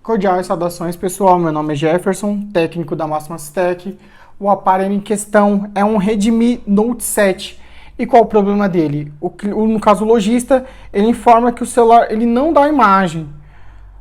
Cordiais saudações, pessoal. Meu nome é Jefferson, técnico da Máximas Tech. O aparelho em questão é um Redmi Note 7. E qual o problema dele? No caso, o lojista, ele informa que o celular ele não dá imagem.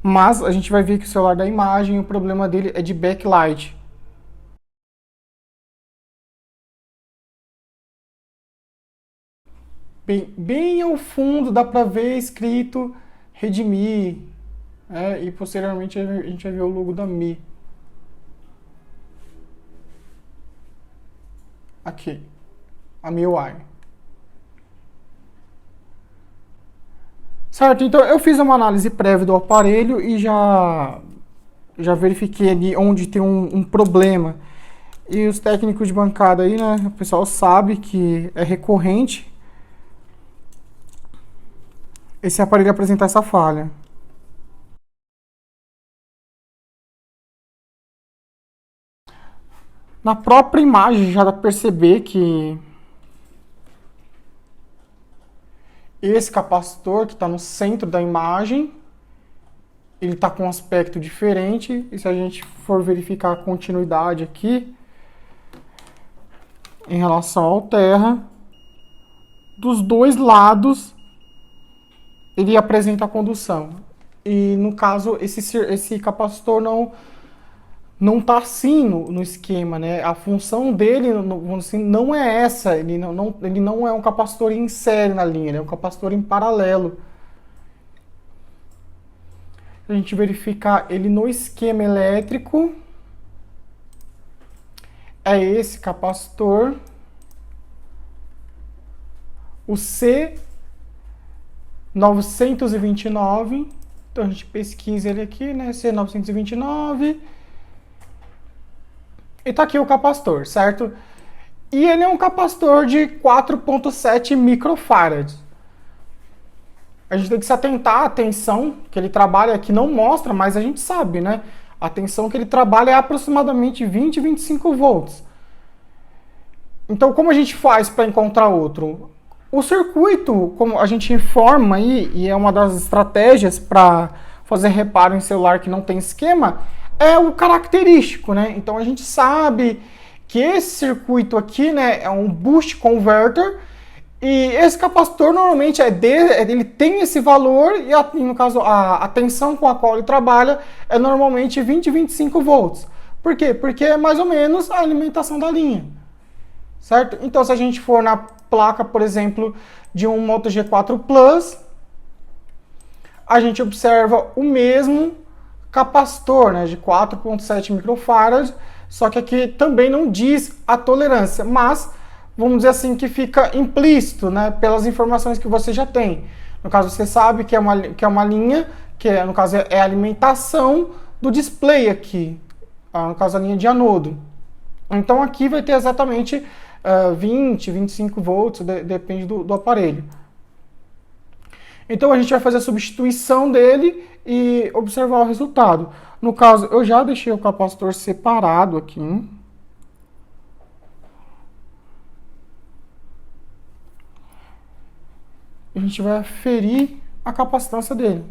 Mas a gente vai ver que o celular dá imagem e o problema dele é de backlight. Bem ao fundo dá para ver escrito Redmi. E posteriormente a gente vai ver o logo da Mi. Aqui, a MIUI. Certo, então eu fiz uma análise prévia do aparelho e já verifiquei ali onde tem um problema. E os técnicos de bancada aí, né, o pessoal sabe que é recorrente esse aparelho apresentar essa falha. Na própria imagem já dá para perceber que esse capacitor que está no centro da imagem, ele está com um aspecto diferente. E se a gente for verificar a continuidade aqui, em relação ao terra, dos dois lados ele apresenta a condução. E no caso, esse capacitor não está assim no esquema, né? A função dele assim, não é essa, ele não é um capacitor em série na linha, ele é um capacitor em paralelo. A gente verificar ele no esquema elétrico, é esse capacitor, o C929, então a gente pesquisa ele aqui, né? C929. E tá aqui o capacitor, certo? E ele é um capacitor de 4.7 microfarads. A gente tem que se atentar à tensão que ele trabalha, que não mostra, mas a gente sabe, né? A tensão que ele trabalha é aproximadamente 20, 25 volts. Então, como a gente faz para encontrar outro? O circuito, como a gente informa aí, e é uma das estratégias para fazer reparo em celular que não tem esquema, é o característico, né? Então a gente sabe que esse circuito aqui, né, é um boost converter e esse capacitor normalmente ele tem esse valor e no caso a tensão com a qual ele trabalha é normalmente 20, 25 volts. Por quê? Porque é mais ou menos a alimentação da linha, certo? Então se a gente for na placa, por exemplo, de um Moto G4 Plus, a gente observa o mesmo capacitor, né, de 4.7 microfarad, só que aqui também não diz a tolerância, mas vamos dizer assim que fica implícito, né, pelas informações que você já tem. No caso, você sabe que é uma linha, no caso é a alimentação do display aqui, no caso a linha de anodo. Então aqui vai ter exatamente 20, 25 volts, depende do aparelho. Então a gente vai fazer a substituição dele e observar o resultado. No caso, eu já deixei o capacitor separado aqui. A gente vai aferir a capacitância dele.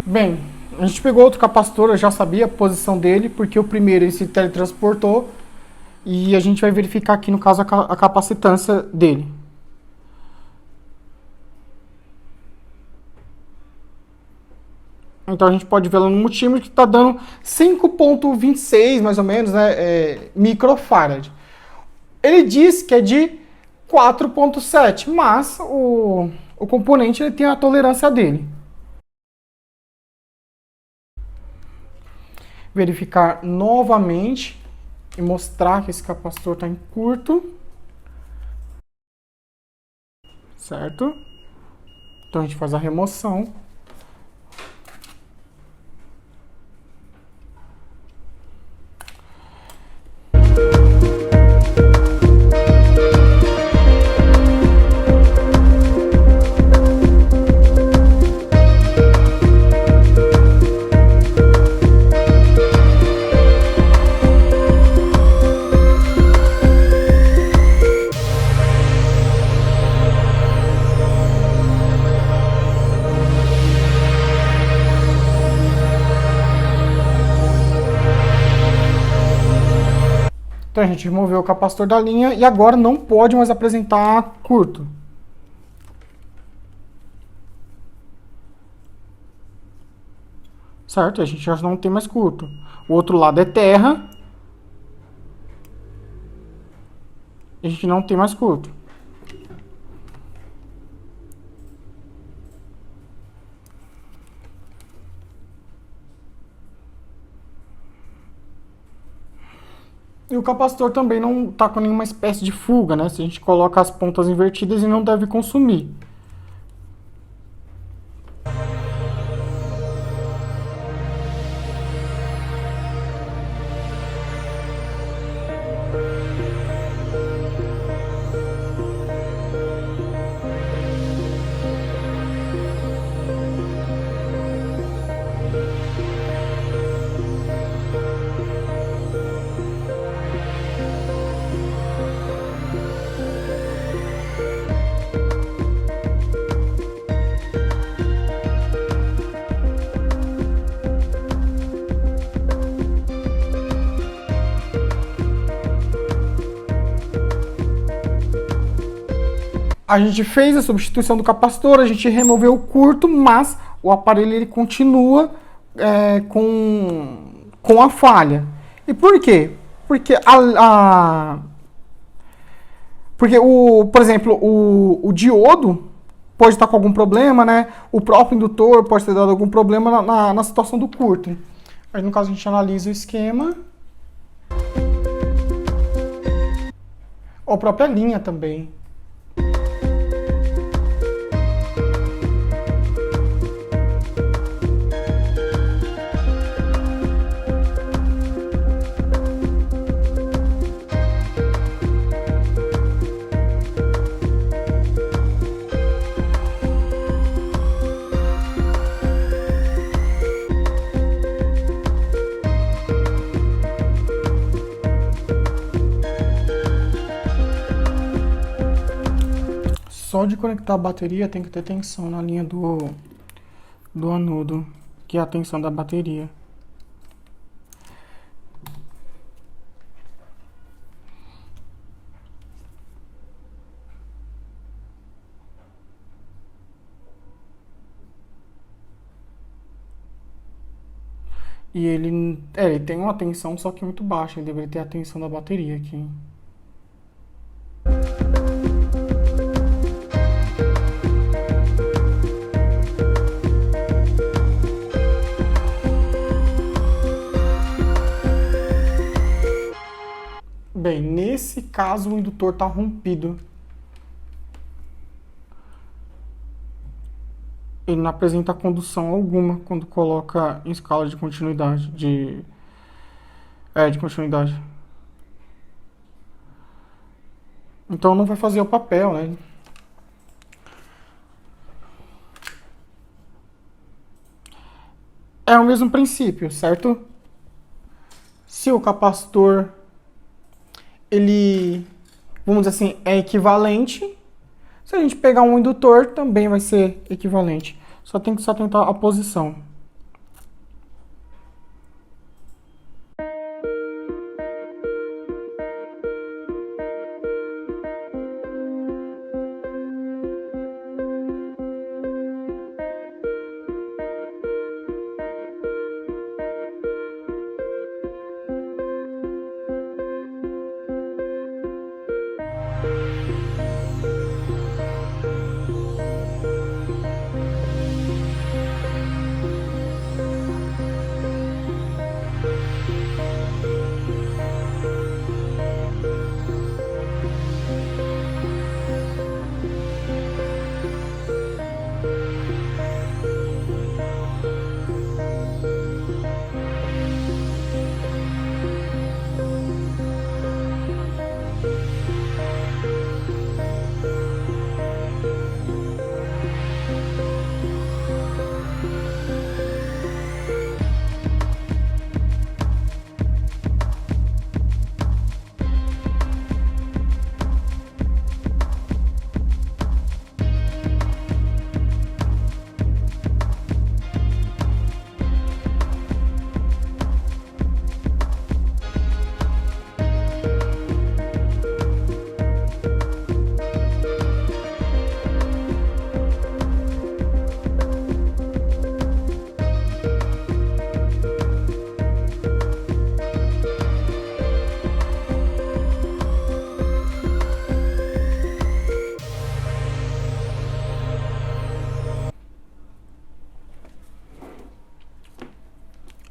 Bem, a gente pegou outro capacitor, eu já sabia a posição dele, porque o primeiro ele se teletransportou, e a gente vai verificar aqui no caso a capacitância dele. Então a gente pode ver lá no multímetro que está dando 5,26 mais ou menos, né, microfarad. Ele diz que é de 4,7, mas o componente ele tem a tolerância dele. Verificar novamente e mostrar que esse capacitor está em curto. Certo? Então a gente faz a remoção. Então a gente removeu o capacitor da linha e agora não pode mais apresentar curto. Certo? A gente já não tem mais curto. O outro lado é terra. E a gente não tem mais curto. E o capacitor também não está com nenhuma espécie de fuga, né? Se a gente coloca as pontas invertidas, ele não deve consumir. A gente fez a substituição do capacitor, a gente removeu o curto, mas o aparelho ele continua com a falha. E por quê? Porque por exemplo, o diodo pode estar com algum problema, né? O próprio indutor pode ter dado algum problema na situação do curto. Aí, no caso, a gente analisa o esquema. Ou a própria linha também. Só de conectar a bateria tem que ter tensão na linha do anodo, que é a tensão da bateria. E ele tem uma tensão, só que muito baixa. Ele deveria ter a tensão da bateria aqui. Bem, nesse caso o indutor está rompido. Ele não apresenta condução alguma quando coloca em escala de continuidade. De continuidade. Então não vai fazer o papel, né? É o mesmo princípio, certo? Se o capacitor, ele, vamos dizer assim, é equivalente, se a gente pegar um indutor, também vai ser equivalente. Só tem que se atentar à posição.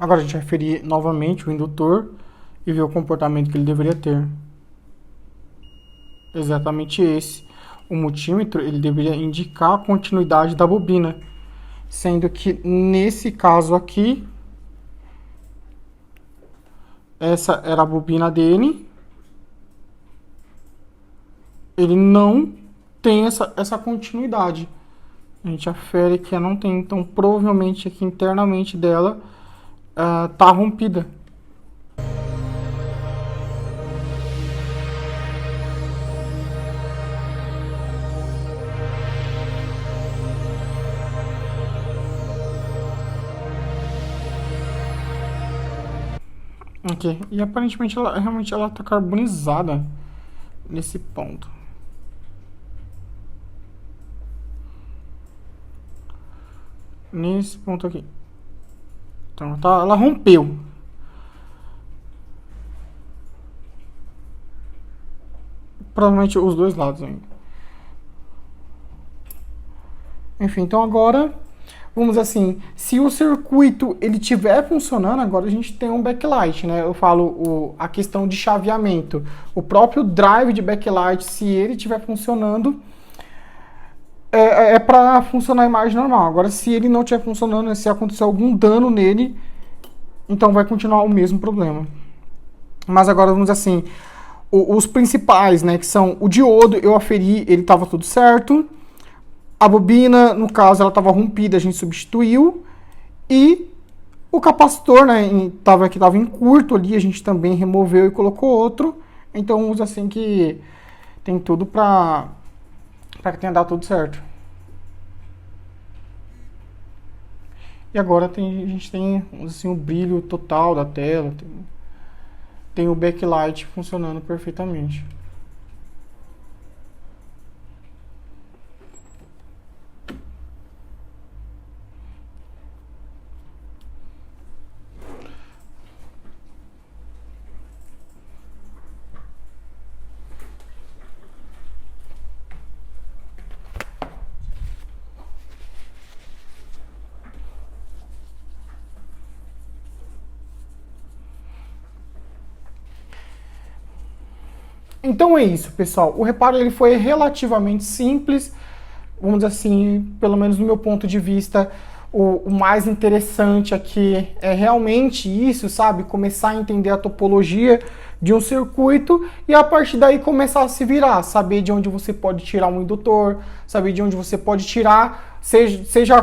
Agora a gente vai ferir novamente o indutor e ver o comportamento que ele deveria ter. Exatamente esse. O multímetro ele deveria indicar a continuidade da bobina, sendo que nesse caso aqui, essa era a bobina dele, ele não tem essa continuidade. A gente afere que não tem, então provavelmente aqui internamente dela tá rompida. Aqui. E aparentemente ela realmente tá carbonizada nesse ponto. Nesse ponto aqui. Então ela rompeu. Provavelmente os dois lados ainda. Enfim, então agora, vamos assim, se o circuito ele estiver funcionando, agora a gente tem um backlight, né? Eu falo a questão de chaveamento. O próprio drive de backlight, se ele estiver funcionando, é para funcionar a imagem normal. Agora, se ele não estiver funcionando, se acontecer algum dano nele, então vai continuar o mesmo problema. Mas agora, vamos assim, os principais, né, que são o diodo, eu aferi, ele estava tudo certo. A bobina, no caso, ela estava rompida, a gente substituiu. E o capacitor, né, que estava em curto ali, a gente também removeu e colocou outro. Então, usa assim que tem tudo para que tenha dado tudo certo. E agora a gente tem assim, o brilho total da tela, tem o backlight funcionando perfeitamente. Então é isso, pessoal. O reparo ele foi relativamente simples, vamos dizer assim, pelo menos no meu ponto de vista, o mais interessante aqui é realmente isso, sabe? Começar a entender a topologia de um circuito e a partir daí começar a se virar, saber de onde você pode tirar um indutor, saber de onde você pode tirar, seja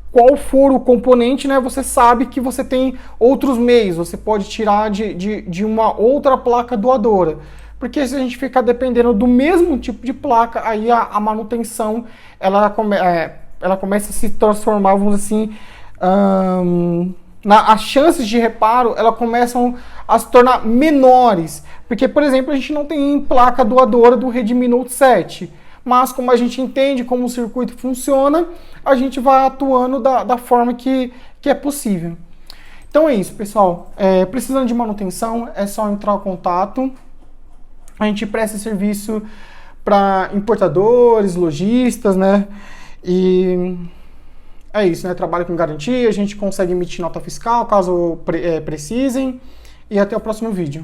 qual for o componente, né? Você sabe que você tem outros meios, você pode tirar de uma outra placa doadora. Porque se a gente ficar dependendo do mesmo tipo de placa, aí a manutenção ela começa a se transformar, vamos dizer assim, as chances de reparo elas começam a se tornar menores. Porque, por exemplo, a gente não tem placa doadora do Redmi Note 7. Mas como a gente entende como o circuito funciona, a gente vai atuando da forma que é possível. Então é isso, pessoal. Precisando de manutenção, é só entrar em contato. A gente presta serviço para importadores, lojistas, né? E é isso, né? Trabalho com garantia, a gente consegue emitir nota fiscal caso precisem. E até o próximo vídeo.